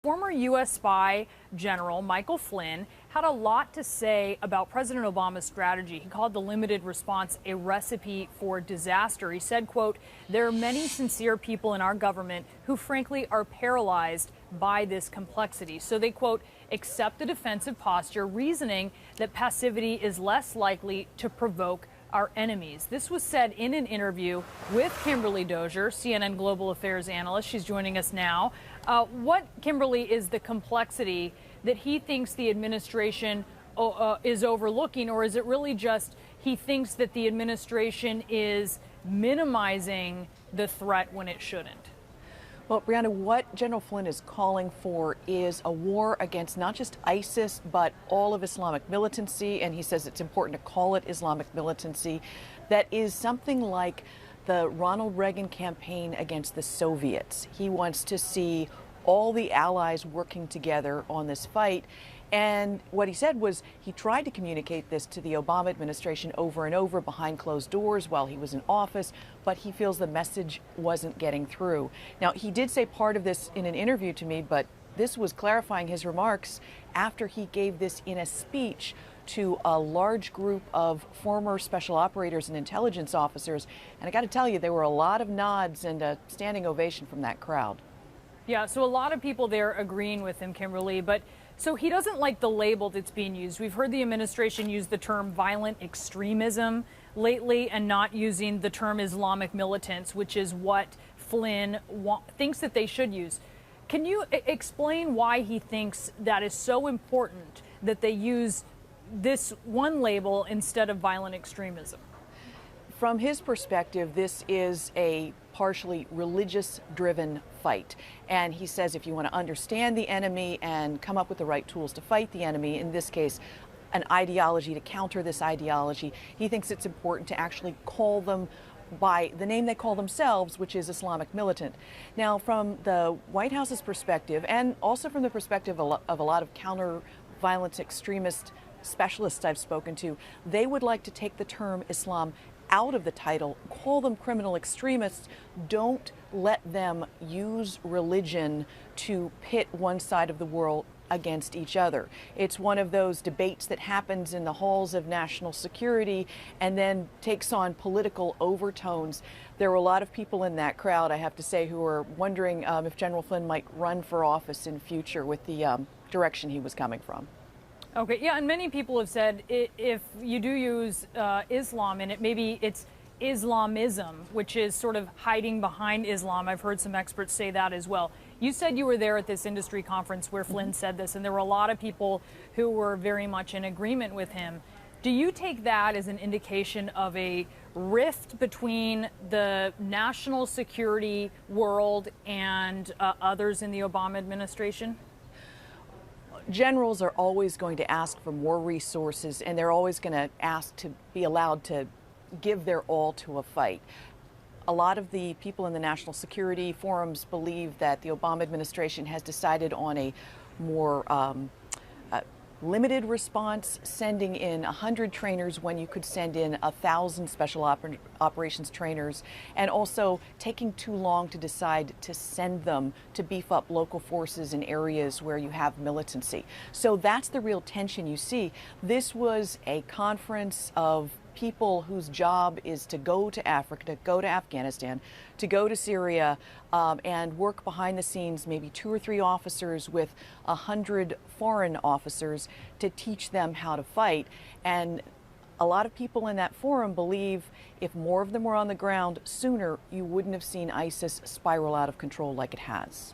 Former U.S. spy General Michael Flynn had a lot to say about President Obama's strategy. He called the limited response a recipe for disaster. He said, quote, "There are many sincere people in our government who frankly are paralyzed by this complexity. So they, quote, accept a defensive posture, reasoning that passivity is less likely to provoke our enemies." This was said in an interview with Kimberly Dozier, CNN Global Affairs analyst. She's joining us now. What, Kimberly, is the complexity that he thinks the administration is overlooking, or is it really just he thinks that the administration is minimizing the threat when it shouldn't? Well, Brianna, what General Flynn is calling for is a war against not just ISIS, but all of Islamic militancy. And he says it's important to call it Islamic militancy. That is something like the Ronald Reagan campaign against the Soviets. He wants to see all the allies working together on this fight. And what he said was he tried to communicate this to the Obama administration over and over behind closed doors while he was in office, but he feels the message wasn't getting through. Now, he did say part of this in an interview to me, but this was clarifying his remarks after he gave this in a speech to a large group of former special operators and intelligence officers. And I got to tell you, there were a lot of nods and a standing ovation from that crowd. Yeah, so a lot of people there agreeing with him, Kimberly, but so he doesn't like the label that's being used. We've heard the administration use the term violent extremism lately and not using the term Islamic militants, which is what Flynn thinks that they should use. Can you explain why he thinks that is so important that they use this one label instead of violent extremism? From his perspective, this is a partially religious-driven fight. And he says if you want to understand the enemy and come up with the right tools to fight the enemy, in this case, an ideology to counter this ideology, he thinks it's important to actually call them by the name they call themselves, which is Islamic militant. Now, from the White House's perspective, and also from the perspective of a lot of counter-violence extremist specialists I've spoken to, they would like to take the term Islam out of the title, call them criminal extremists. Don't let them use religion to pit one side of the world against each other. It's one of those debates that happens in the halls of national security and then takes on political overtones. There were a lot of people in that crowd, I have to say, who were wondering if General Flynn might run for office in future with the direction he was coming from. Okay, yeah, and many people have said if you do use Islam in it, maybe it's Islamism, which is sort of hiding behind Islam. I've heard some experts say that as well. You said you were there at this industry conference where Flynn said this, and there were a lot of people who were very much in agreement with him. Do you take that as an indication of a rift between the national security world and others in the Obama administration? Generals are always going to ask for more resources, and they're always going to ask to be allowed to give their all to a fight. A lot of the people in the national security forums believe that the Obama administration has decided on a more limited response, sending in 100 trainers when you could send in 1,000 special operations trainers, and also taking too long to decide to send them to beef up local forces in areas where you have militancy. So that's the real tension you see. This was a conference of people whose job is to go to Africa, to go to Afghanistan, to go to Syria, and work behind the scenes, maybe 2 or 3 officers with 100 foreign officers to teach them how to fight. And a lot of people in that forum believe if more of them were on the ground sooner, you wouldn't have seen ISIS spiral out of control like it has.